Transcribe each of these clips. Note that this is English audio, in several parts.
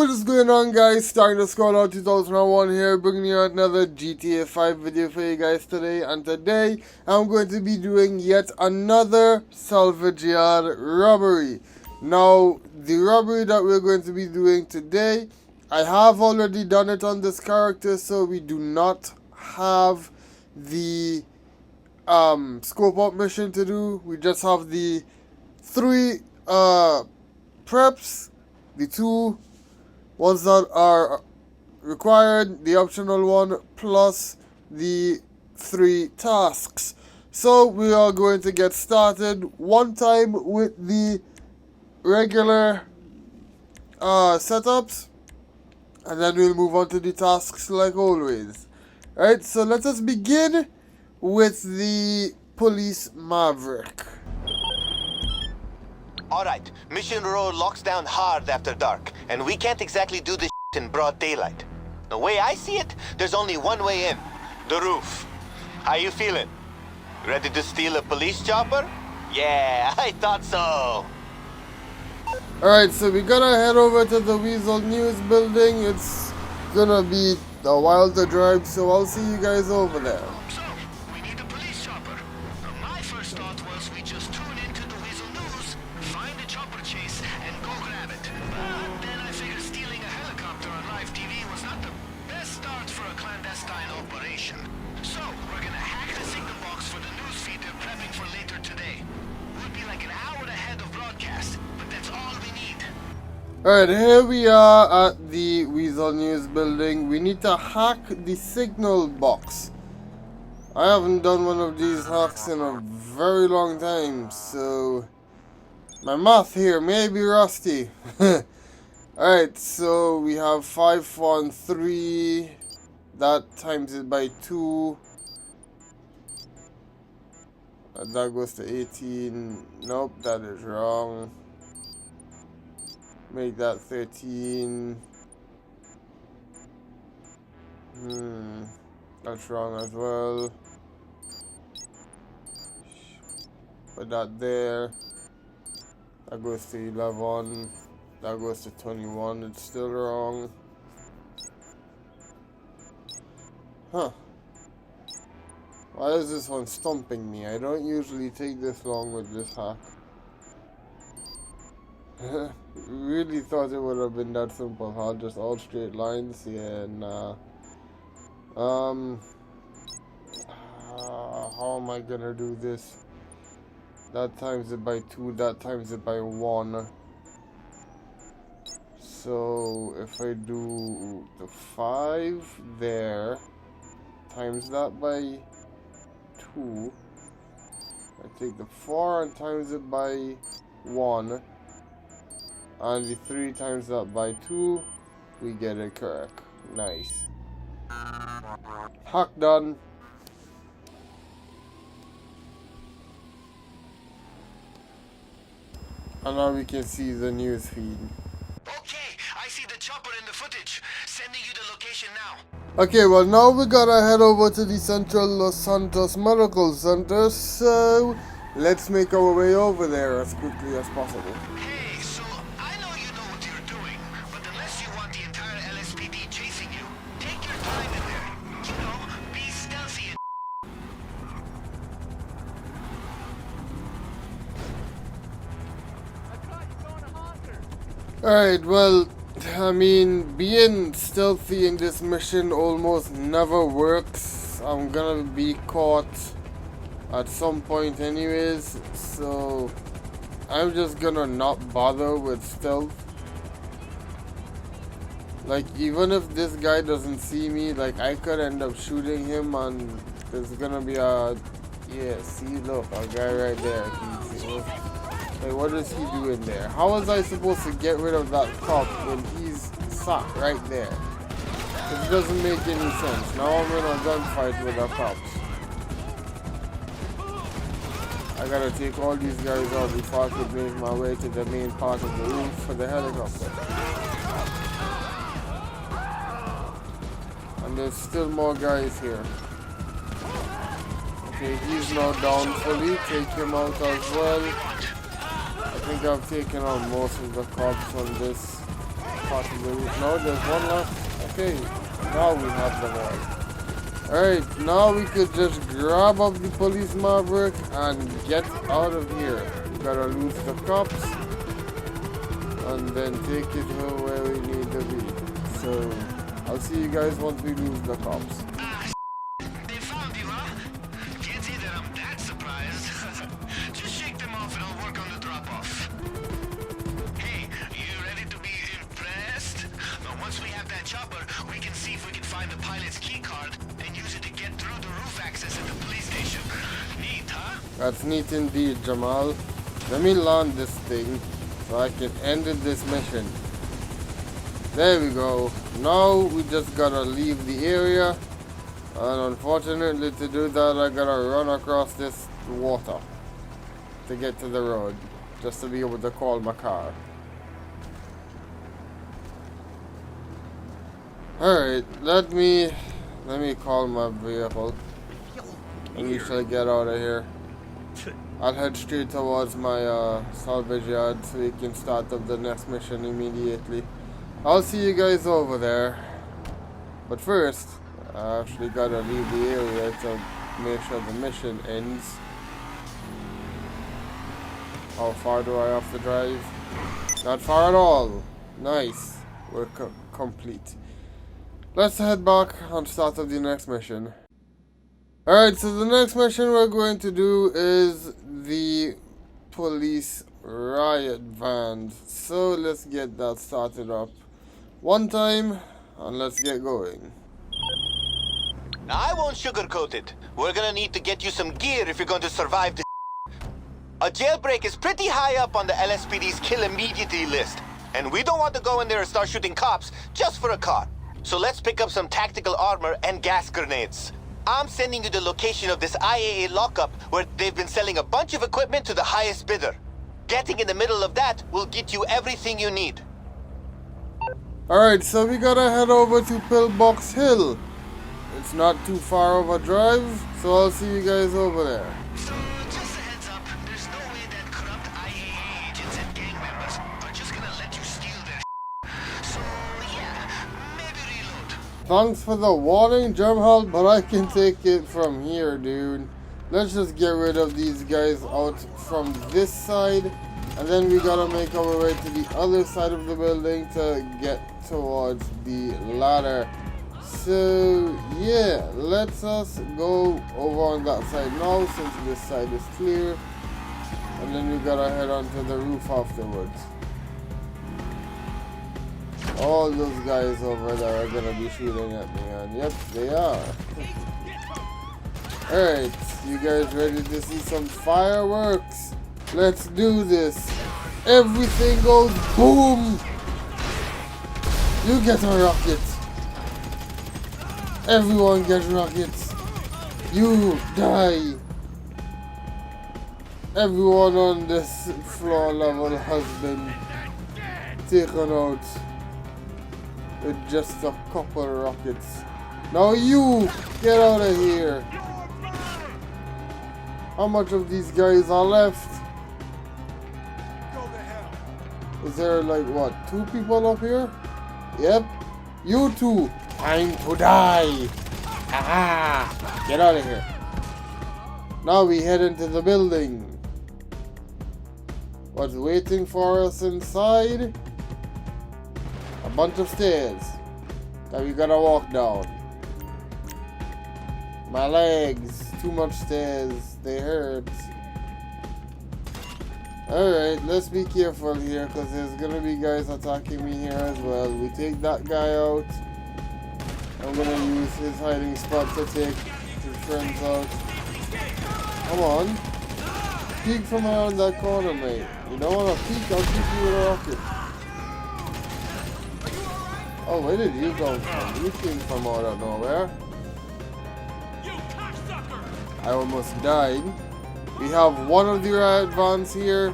What is going on, guys? Starting to scroll out 2001 here, bringing you another GTA 5 video for you guys today. And today I'm going to be doing yet another Salvage Yard robbery. Now, the robbery that we're going to be doing today, I have already done it on this character, so we do not have the scope out mission to do. We just have the 3 preps, the 2 ones that are required, the optional one, plus the 3 tasks. So we are going to get started one time with the regular setups, and then we'll move on to the tasks like always. Alright, so let us begin with the police maverick. Alright, Mission Row locks down hard after dark, and we can't exactly do this in broad daylight. The way I see it, there's only one way in. The roof. How you feeling? Ready to steal a police chopper? Yeah, I thought so. Alright, so we gotta head over to the Weasel News building. It's gonna be a while to drive, so I'll see you guys over there. So, we need a police chopper. My first thought was we just tune into the Weasel News, find a chopper chase, and go grab it. Then I figured stealing a helicopter on live TV was not the best start for a clandestine operation. So, we're gonna hack the signal box for the news feed they're prepping for later today. We'll be like an hour ahead of broadcast, but that's all we need. Alright, here we are at the Weasel News building. We need to hack the signal box. I haven't done one of these hacks in a very long time, so my math here may be rusty. Alright, so we have 513. That times it by 2. And that goes to 18. Nope, that is wrong. Make that 13. That's wrong as well. Put that there. That goes to 11. That goes to 21. It's still wrong. Huh. Why is this one stumping me? I don't usually take this long with this hack. Really thought it would have been that simple, huh? Just all straight lines? Yeah, nah. How am I gonna do this? That times it by 2, that times it by 1. So if I do the 5 there, times that by 2, I take the 4 and times it by 1, and the 3 times that by 2, we get it correct. Nice. Hack done. And now we can see the news feed. Okay, I see the chopper in the footage. Sending you the location now. Okay, well now we gotta head over to the Central Los Santos Medical Center, so let's make our way over there as quickly as possible. Hey, so I know you know what you're doing, but unless you want the entire LSPD chasing you, take your time in there. You know, be stealthy and Alright, well, I mean, being stealthy in this mission almost never works. I'm gonna be caught at some point anyways, so I'm just gonna not bother with stealth. Like, even if this guy doesn't see me, like, I could end up shooting him and there's gonna be a... Yeah, see, look, a guy right there. Like, what is he doing there? How was I supposed to get rid of that cop when he's sat right there? It doesn't make any sense. Now I'm in a gunfight with the cops. I gotta take all these guys out before I could make my way to the main part of the roof for the helicopter. And there's still more guys here. Okay, he's now down fully. Take him out as well. I think I've taken out most of the cops on this part of the roof. No, there's one left. Okay, now we have them all. Alright, now we could just grab up the police maverick and get out of here. We gotta lose the cops and then take it to where we need to be. So, I'll see you guys once we lose the cops. They found you, huh? Can't say that I'm that surprised. Just shake them off and I'll work on the drop-off. Hey, you ready to be impressed? Now, once we have that chopper, we can see if we can find the pilot's key card and use it to get through the roof access at the police station. Neat, huh? That's neat indeed, Jamal. Let me land this thing so I can end this mission. There we go. Now we just gotta leave the area. And unfortunately to do that I gotta run across this water to get to the road. Just to be able to call my car. Alright, let me call my vehicle. And we shall get out of here. I'll head straight towards my salvage yard so we can start up the next mission immediately. I'll see you guys over there. But first, I actually gotta leave the area to make sure the mission ends. How far do I have to drive? Not far at all. Nice. We're complete. Let's head back and start up the next mission. Alright, so the next mission we're going to do is the police riot vans. So let's get that started up one time and let's get going. Now, I won't sugarcoat it. We're gonna need to get you some gear if you're going to survive this. A jailbreak is pretty high up on the LSPD's kill immediately list. And we don't want to go in there and start shooting cops just for a car. So let's pick up some tactical armor and gas grenades. I'm sending you the location of this IAA lockup where they've been selling a bunch of equipment to the highest bidder. Getting in the middle of that will get you everything you need. Alright, so we gotta head over to Pillbox Hill. It's not too far of a drive, so I'll see you guys over there. So, just a heads up, there's no way that corrupt IAA agents and gang members are just gonna let you steal their So, yeah, maybe reload. Thanks for the warning, Germhalt, but I can take it from here, dude. Let's just get rid of these guys out from this side, and then we gotta make our way to the other side of the building to get towards the ladder. So, yeah, let's us go over on that side now, since this side is clear, and then we gotta head onto the roof afterwards. All those guys over there are gonna be shooting at me, and yep, they are. Alright, you guys ready to see some fireworks? Let's do this. Everything goes boom! You get a rocket. Everyone gets rockets. You die. Everyone on this floor level has been taken out with just a couple rockets. Now you get out of here. How much of these guys are left? Is there like what, 2 people up here? Yep. You two, time to die. Aha! Get out of here. Now we head into the building. What's waiting for us inside? A bunch of stairs that we gotta walk down. My legs, too much stairs, they hurt. Alright, let's be careful here because there's gonna be guys attacking me here as well. We take that guy out. I'm gonna use his hiding spot to take his friends out. Come on. Peek from around that corner, mate. You don't wanna peek, I'll shoot you with a rocket. Oh, where did you come from? You came from out of nowhere. I almost died. We have one of the riot vans here.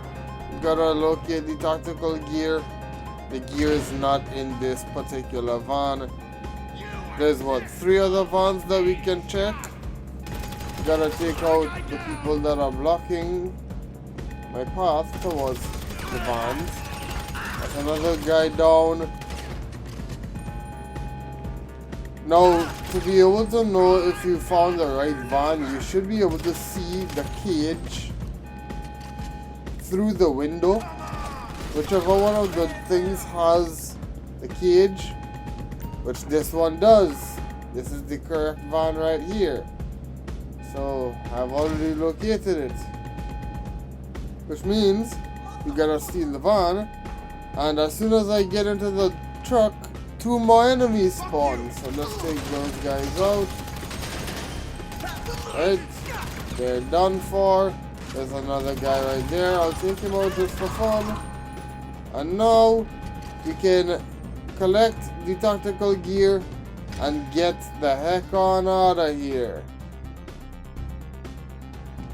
We gotta locate the tactical gear. The gear is not in this particular van. There's what, 3 other vans that we can check. We gotta take out the people that are blocking my path towards the vans. There's another guy down. Now, to be able to know if you found the right van, you should be able to see the cage through the window. Whichever one of the things has the cage, which this one does. This is the correct van right here. So, I've already located it. Which means, we gotta steal the van, and as soon as I get into the truck, 2 more enemies spawn. So let's take those guys out. Right, they're done for. There's another guy right there. I'll take him out just for fun. And now we can collect the tactical gear and get the heck on out of here.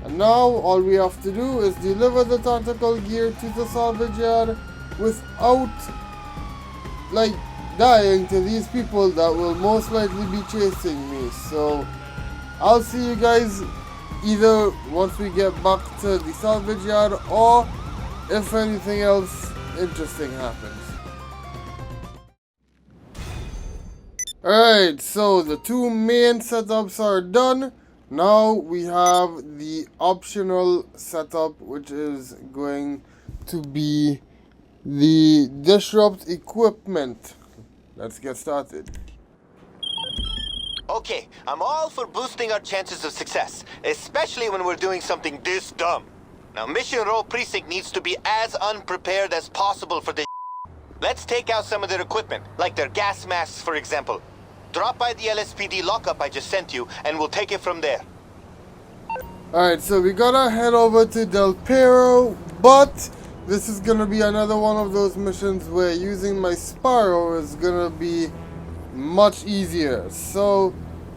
And now all we have to do is deliver the tactical gear to the salvage yard without like dying to these people that will most likely be chasing me. So I'll see you guys either once we get back to the salvage yard or if anything else interesting happens. Alright, so the 2 main setups are done. Now we have the optional setup, which is going to be the disrupt equipment. Let's get started. Okay, I'm all for boosting our chances of success, especially when we're doing something this dumb. Now, Mission Row Precinct needs to be as unprepared as possible for this. Let's take out some of their equipment, like their gas masks, for example. Drop by the LSPD lockup I just sent you, and we'll take it from there. Alright, so we gotta head over to Del Perro, but this is gonna be another one of those missions where using my Sparrow is gonna be much easier. So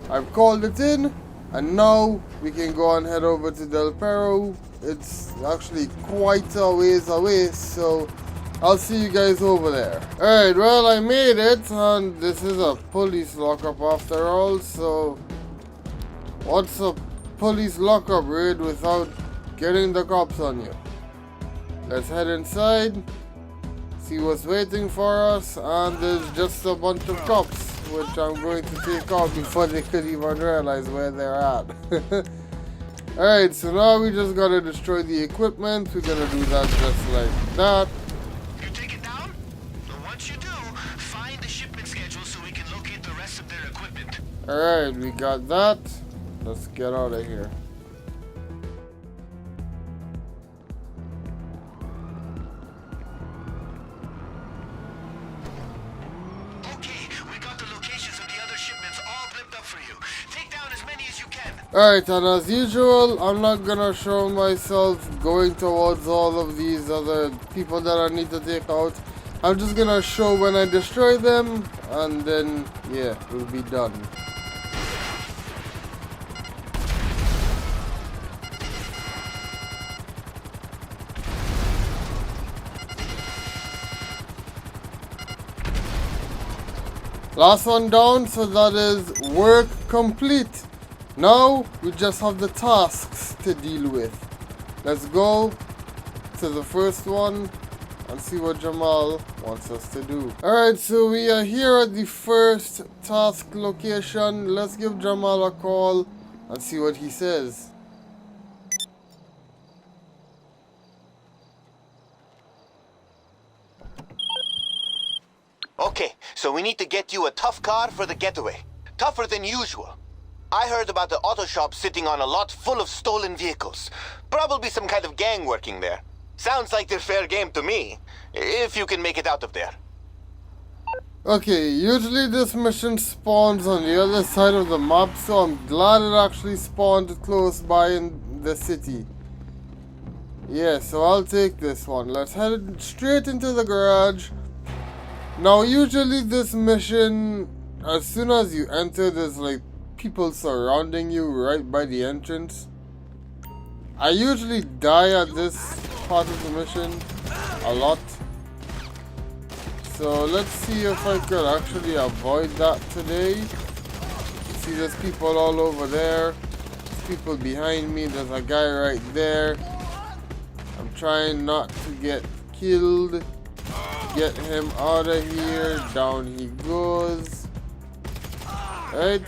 I've called it in, and now we can go and head over to Del Perro. It's actually quite a ways away, so I'll see you guys over there. Alright, well, I made it, and this is a police lockup after all, so what's a police lockup raid without getting the cops on you? Let's head inside, see what's waiting for us, and there's just a bunch of cops, which I'm going to take out before they could even realize where they're at. Alright, so now we just gotta destroy the equipment. We're gonna do that just like that. You take it down? Well, once you do, find the shipment schedule so we can locate the rest of their equipment. Alright, we got that. Let's get out of here. Okay, we got the locations of the other shipments all blipped up for you. Take down as many as you can. Alright, and as usual, I'm not gonna show myself going towards all of these other people that I need to take out. I'm just gonna show when I destroy them, and then, yeah, we'll be done. Last one down, so that is work complete. Now we just have the tasks to deal with. Let's go to the first one and see what Jamal wants us to do. Alright, so we are here at the first task location. Let's give Jamal a call and see what he says. Okay, so we need to get you a tough car for the getaway. Tougher than usual. I heard about the auto shop sitting on a lot full of stolen vehicles. Probably some kind of gang working there. Sounds like they're fair game to me, if you can make it out of there. Okay, usually this mission spawns on the other side of the map, so I'm glad it actually spawned close by in the city. Yeah, so I'll take this one. Let's head straight into the garage. Now, usually this mission, as soon as you enter, there's like people surrounding you right by the entrance. I usually die at this part of the mission a lot. So let's see if I could actually avoid that today. See, there's people all over there. There's people behind me. There's a guy right there. I'm trying not to get killed. Get him out of here. Down he goes. Right?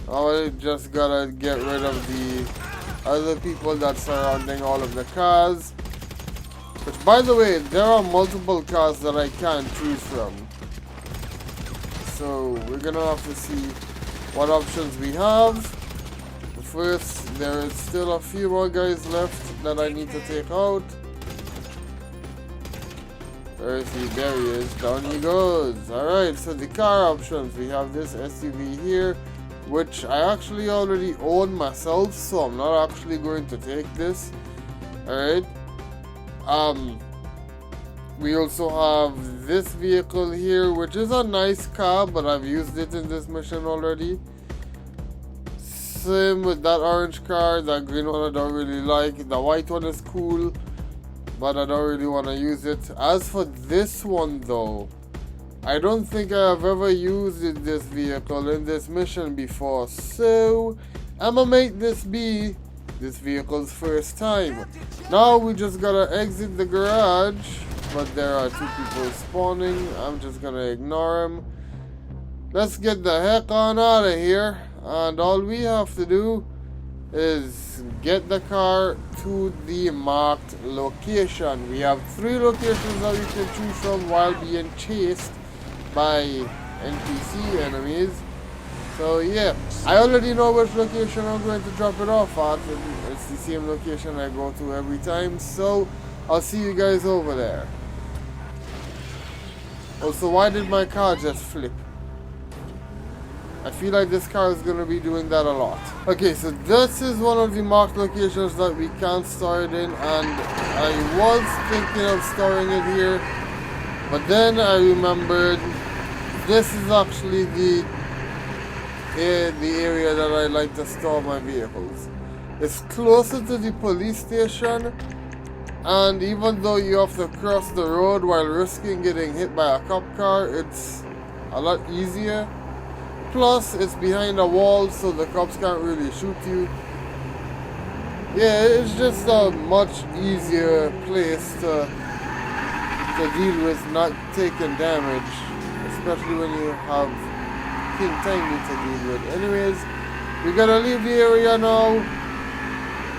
I just gotta get rid of the other people that's surrounding all of the cars. Which, by the way, there are multiple cars that I can't choose from. So we're gonna have to see what options we have. First, there is still a few more guys left that I need to take out. Where is he? There he is. Down he goes. Alright, so the car options. We have this SUV here, which I actually already own myself, so I'm not actually going to take this. Alright. We also have this vehicle here, which is a nice car, but I've used it in this mission already. Same with that orange car. That green one I don't really like. The white one is cool, but I don't really want to use it. As for this one though, I don't think I have ever used this vehicle in this mission before, so I'ma make this be this vehicle's first time. Now we just gotta exit the garage, but there are two people spawning. I'm just gonna ignore them. Let's get the heck on out of here, and all we have to do is get the car to the marked location. We have 3 locations that we can choose from while being chased by NPC enemies. So yeah, I already know which location I'm going to drop it off at. It's the same location I go to every time, so I'll see you guys over there. Also, why did my car just flip? I feel like this car is going to be doing that a lot. Okay, so this is one of the marked locations that we can't store it in, and I was thinking of storing it here, but then I remembered this is actually the area that I like to store my vehicles. It's closer to the police station, and even though you have to cross the road while risking getting hit by a cop car, it's a lot easier. Plus, it's behind a wall, so the cops can't really shoot you. Yeah, it's just a much easier place to deal with not taking damage, especially when you have King Tiny to deal with. Anyways, we gotta leave the area now.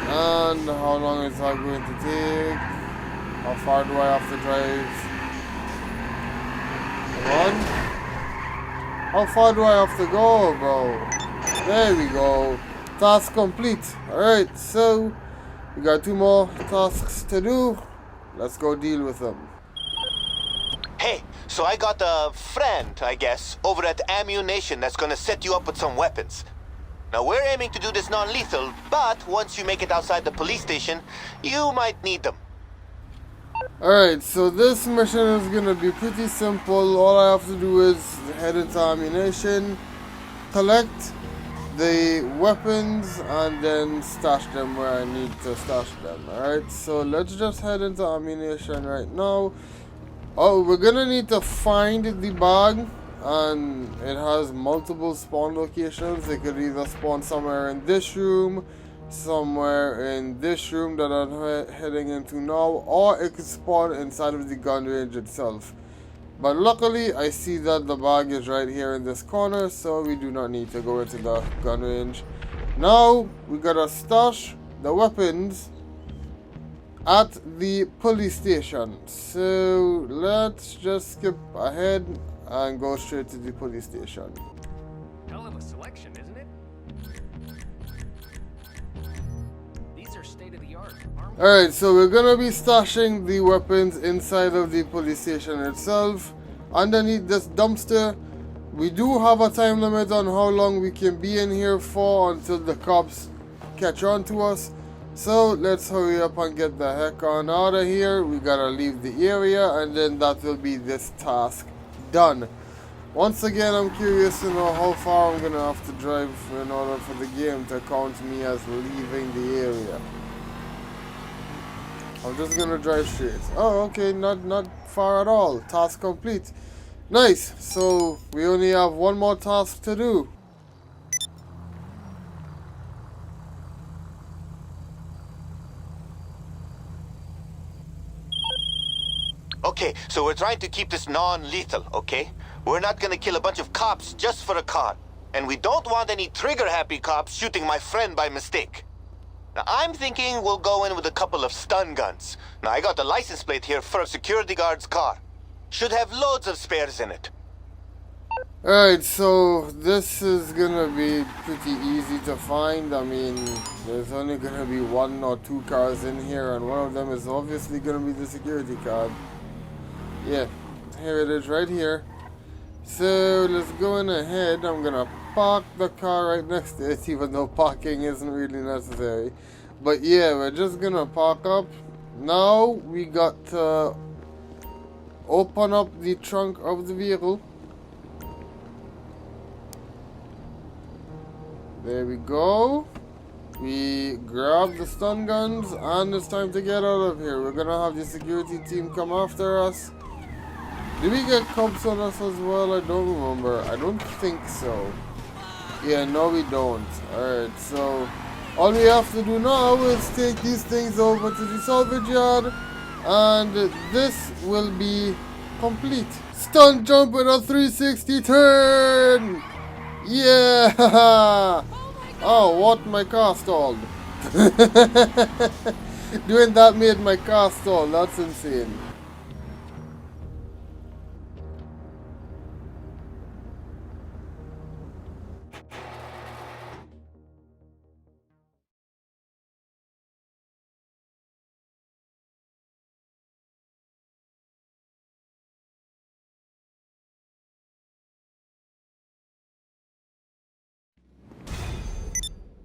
And how long is that going to take? How far do I have to drive? Come on. How far do I have to go, bro? There we go. Task complete. Alright, so we got 2 more tasks to do. Let's go deal with them. Hey, so I got a friend, I guess, over at Ammunition that's gonna set you up with some weapons. Now, we're aiming to do this non-lethal, but once you make it outside the police station, you might need them. Alright, so this mission is gonna be pretty simple. All I have to do is head into Ammunition, collect the weapons, and then stash them where I need to stash them. Alright, so let's just head into Ammunition right now. Oh, we're gonna need to find the bag, and it has multiple spawn locations. It could either spawn somewhere in this room, somewhere in this room that I'm heading into now, or it could spawn inside of the gun range itself. But luckily, I see that the bag is right here in this corner, so we do not need to go into the gun range. Now, we gotta stash the weapons at the police station. So, let's just skip ahead and go straight to the police station. Hell of a selection, isn't it? These are state-of-the-art. Alright, so we're gonna be stashing the weapons inside of the police station itself, underneath this dumpster. We do have a time limit on how long we can be in here for until the cops catch on to us. So let's hurry up and get the heck on out of here. We gotta leave the area, and then that will be this task done. Once again, I'm curious to know how far I'm gonna have to drive in order for the game to count me as leaving the area. I'm just gonna drive straight. Oh, okay, not far at all. Task complete. Nice. So we only have 1 more task to do. Okay, so we're trying to keep this non-lethal, okay? We're not gonna kill a bunch of cops just for a car. And we don't want any trigger-happy cops shooting my friend by mistake. Now, I'm thinking we'll go in with a couple of stun guns. Now, I got the license plate here for a security guard's car. Should have loads of spares in it. Alright, so this is gonna be pretty easy to find. I mean, there's only gonna be 1 or 2 cars in here, and one of them is obviously gonna be the security card. Yeah, here it is right here. So let's go in ahead. I'm gonna park the car right next to it, even though parking isn't really necessary. But yeah, we're just gonna park up. Now we got to open up the trunk of the vehicle. There we go. We grab the stun guns, and it's time to get out of here. We're gonna have the security team come after us. Did we get cops on us as well? I don't remember. I don't think so. Yeah, no we don't. Alright, so all we have to do now is take these things over to the salvage yard, and this will be complete. Stunt jump with a 360 turn! Yeah! Oh, what? My car stalled. Doing that made my car stall. That's insane.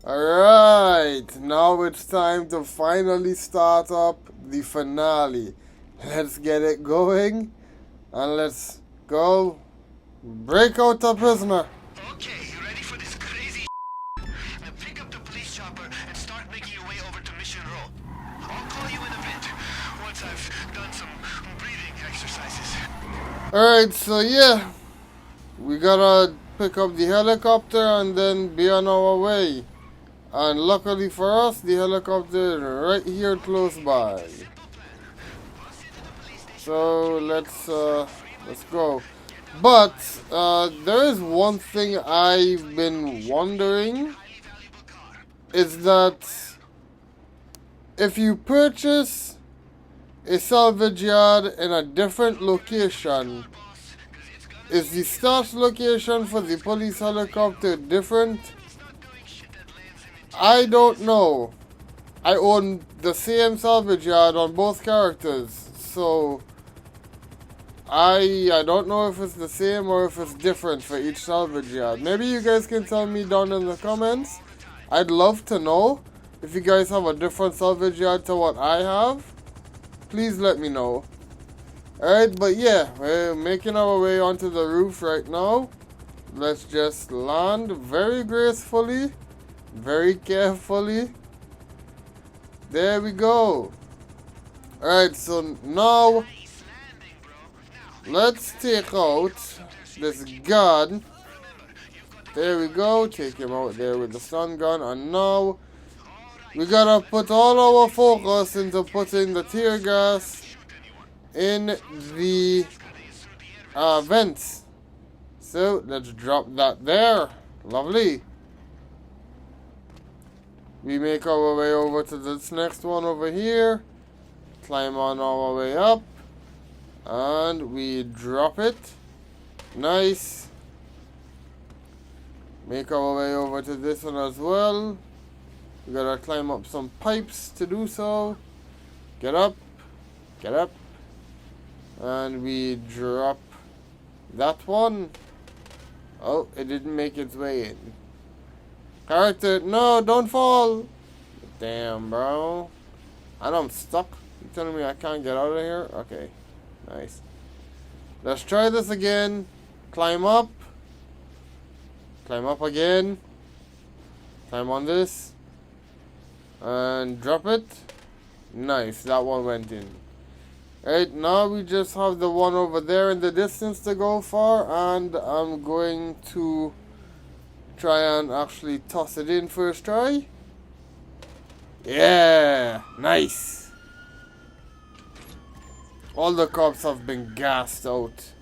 Alright, now it's time to finally start up the finale. Let's get it going, and let's go break out the prisoner. Okay, you ready for this crazy Now pick up the police chopper and start making your way over to Mission Row. I'll call you in a bit, once I've done some breathing exercises. Alright, so yeah, we gotta pick up the helicopter and then be on our way. And luckily for us, the helicopter is right here close by. So let's go. But there is one thing I've been wondering, is that if you purchase a salvage yard in a different location, is the start location for the police helicopter different? I don't know. I own the same salvage yard on both characters, so I don't know if it's the same or if it's different for each salvage yard. Maybe you guys can tell me down in the comments. I'd love to know if you guys have a different salvage yard to what I have. Please let me know. Alright, but yeah, we're making our way onto the roof right now. Let's just land very gracefully. Very carefully. There we go. Alright, so now let's take out this gun. There we go. Take him out there with the stun gun. And now we gotta put all our focus into putting the tear gas in the vents. So let's drop that there. Lovely. We make our way over to this next one over here. Climb on our way up. And we drop it. Nice. Make our way over to this one as well. We gotta climb up some pipes to do so. Get up. Get up. And we drop that one. Oh, it didn't make its way in. Character, no, don't fall. Damn, bro. And I'm stuck. You telling me I can't get out of here? Okay, nice. Let's try this again. Climb up. Climb up again. Climb on this. And drop it. Nice, that one went in. Right, now we just have the one over there in the distance to go for. And I'm going to try and actually toss it in first try. Yeah, nice. All the cops have been gassed out.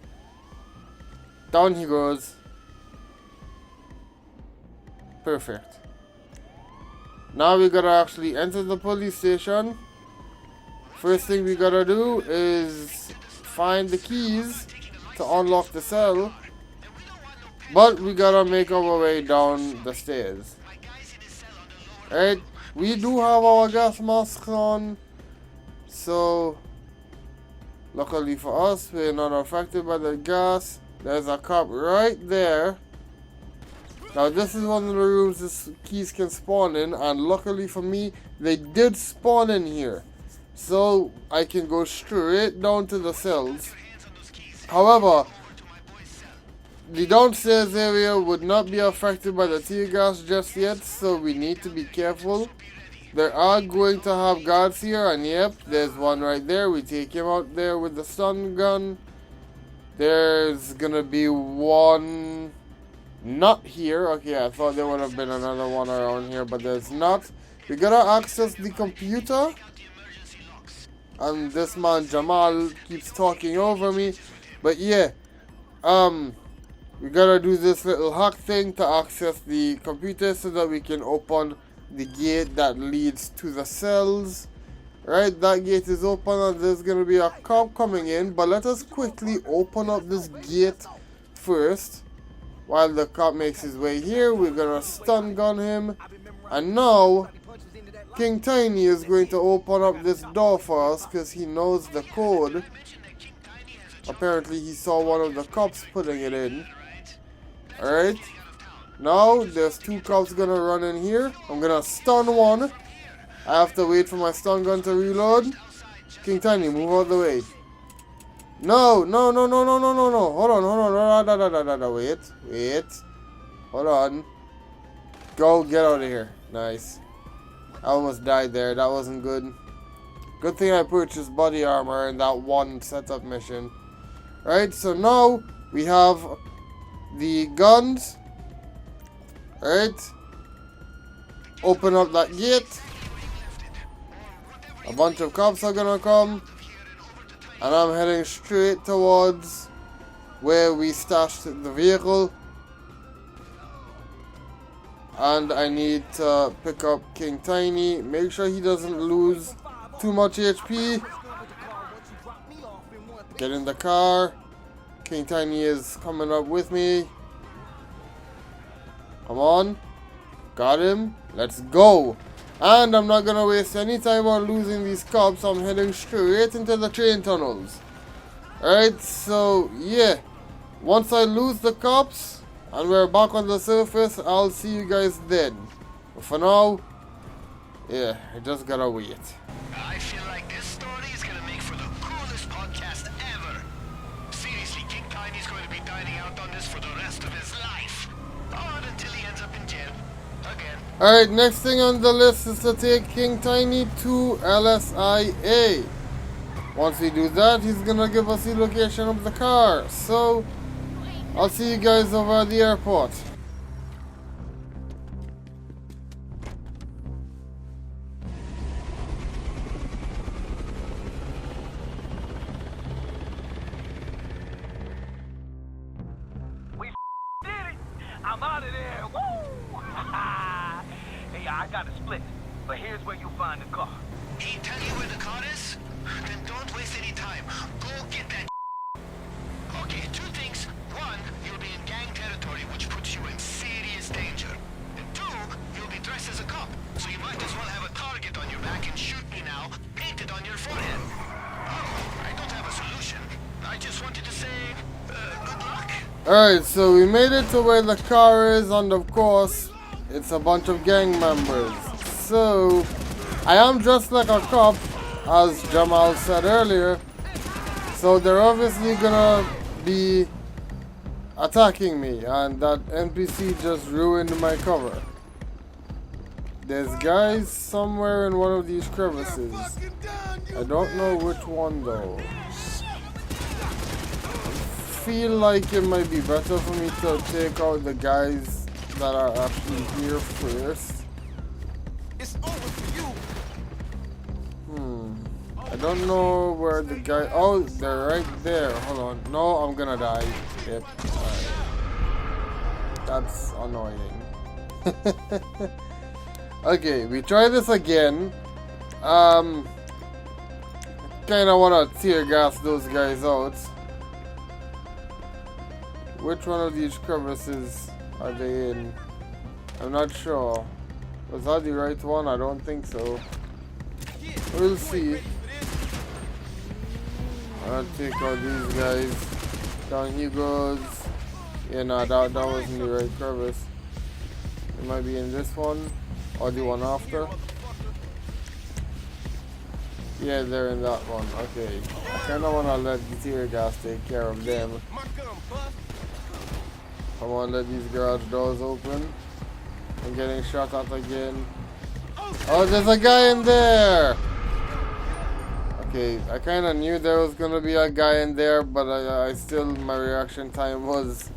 Down he goes. Perfect. Now we gotta actually enter the police station. First thing we gotta do is find the keys to unlock the cell. But we gotta make our way down the stairs. Right? We do have our gas masks on. So, luckily for us, we're not affected by the gas. There's a cop right there. Now this is one of the rooms the keys can spawn in, and luckily for me, they did spawn in here. So I can go straight down to the cells. However, the downstairs area would not be affected by the tear gas just yet, so we need to be careful. There are going to have guards here, and yep, there's one right there. We take him out there with the stun gun. There's gonna be one not here. Okay, I thought there would have been another one around here, but there's not. We gotta access the computer, and this man Jamal keeps talking over me. But yeah, we gotta do this little hack thing to access the computer so that we can open the gate that leads to the cells. Right, that gate is open and there's gonna be a cop coming in, but let us quickly open up this gate first. While the cop makes his way here, we're gonna stun gun him. And now, King Tiny is going to open up this door for us because he knows the code. Apparently he saw one of the cops putting it in. Alright. Now, there's two cops gonna run in here. I'm gonna stun one. I have to wait for my stun gun to reload. King Tiny, move out the way. No. Hold on. Wait. Hold on. Go, get out of here. Nice. I almost died there. That wasn't good. Good thing I purchased body armor in that one setup mission. Right, so now we have the guns. Right. Open up that gate. A bunch of cops are gonna come. And I'm heading straight towards where we stashed the vehicle. And I need to pick up King Tiny. Make sure he doesn't lose too much HP. Get in the car. King Tiny is coming up with me. Come on. Got him. Let's go. And I'm not gonna waste any time on losing these cops. I'm heading straight into the train tunnels. Alright, so yeah. Once I lose the cops and we're back on the surface, I'll see you guys then. But for now, yeah, I just gotta wait. I feel like this story is gonna make for the coolest podcast ever. Seriously, King Tiny's going to be dining out on this for the rest of his life. Or until he ends up in jail. Again. Alright, next thing on the list is to take King Tiny to LSIA. Once we do that, he's gonna give us the location of the car. So, I'll see you guys over at the airport. We did it! I'm out of there! Woo! Hey, I got a split, but here's where you'll find the car. He tell you where the car is? Then don't waste any time. Go get that. Okay, two things. One, you'll be in gang territory, which puts you in serious danger. And two, you'll be dressed as a cop, so you might as well have a target on your back and shoot me now, painted on your forehead. Oh, I don't have a solution. I just wanted to say, good luck. Alright, so we made it to where the car is, and of course, it's a bunch of gang members. So, I am dressed like a cop, as Jamal said earlier. So they're obviously gonna be attacking me, and that NPC just ruined my cover. There's guys somewhere in one of these crevices. I don't know which one though. I feel like it might be better for me to take out the guys that are actually here first. It's over for you. I I don't know where the guy... Oh, they're right there. Hold on. No, I'm gonna die. Yep. Alright. That's annoying. Okay, we try this again. Kinda wanna tear gas those guys out. Which one of these crevices are they in? I'm not sure. Was that the right one? I don't think so. We'll see. I'll take out these guys. Down he goes. Yeah, no, that wasn't the right crevice. It might be in this one or the one after. Yeah, they're in that one. Okay. I kinda wanna let the tear gas take care of them. Come on, let these garage doors open. I'm getting shot at again. Oh, there's a guy in there! Okay, I kinda knew there was gonna be a guy in there, but I still, my reaction time was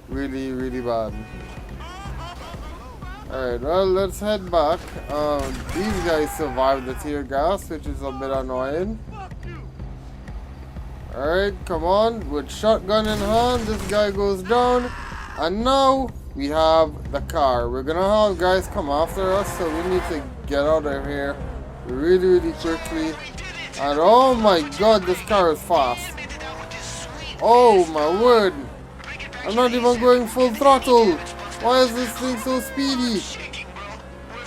really, really bad. Alright, well, let's head back. These guys survived the tear gas, which is a bit annoying. Alright, come on. With shotgun in hand, this guy goes down. And now, we have the car. We're gonna have guys come after us, so we need to get out of here really, really quickly. And oh my god, this car is fast. Oh my word. I'm not even going full throttle. Why is this thing so speedy?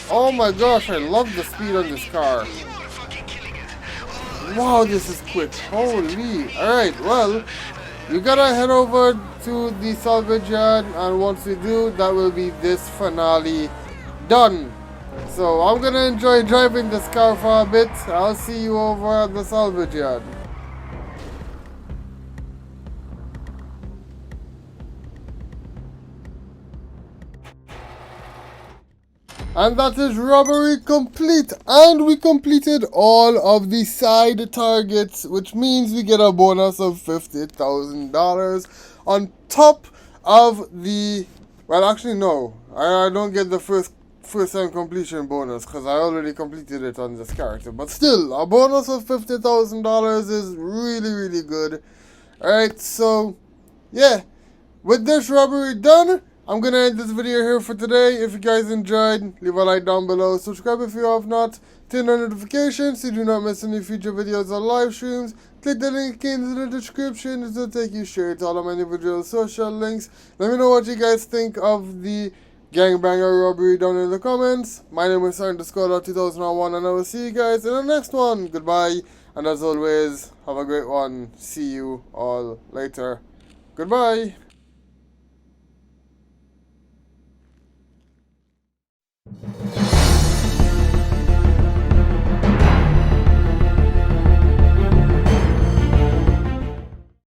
Oh my gosh, I love the speed on this car. Wow, this is quick. Holy. Alright, well, we gotta head over to the salvage yard, and once we do, that will be this finale done. So I'm gonna enjoy driving this car for a bit. I'll see you over at the salvage yard. And that is robbery complete, and we completed all of the side targets, which means we get a bonus of $50,000 on top of the, well, actually no, I don't get the first time completion bonus because I already completed it on this character, but still, a bonus of $50,000 is really, really good. Alright, so yeah, with this robbery done, I'm gonna end this video here for today. If you guys enjoyed, leave a like down below. Subscribe if you have not. Turn on notifications so you do not miss any future videos or live streams. Click the link in the description. It will take you straight to all of my individual social links. Let me know what you guys think of the Gangbanger Robbery down in the comments. My name is _2001, and I will see you guys in the next one. Goodbye, and as always, have a great one. See you all later. Goodbye.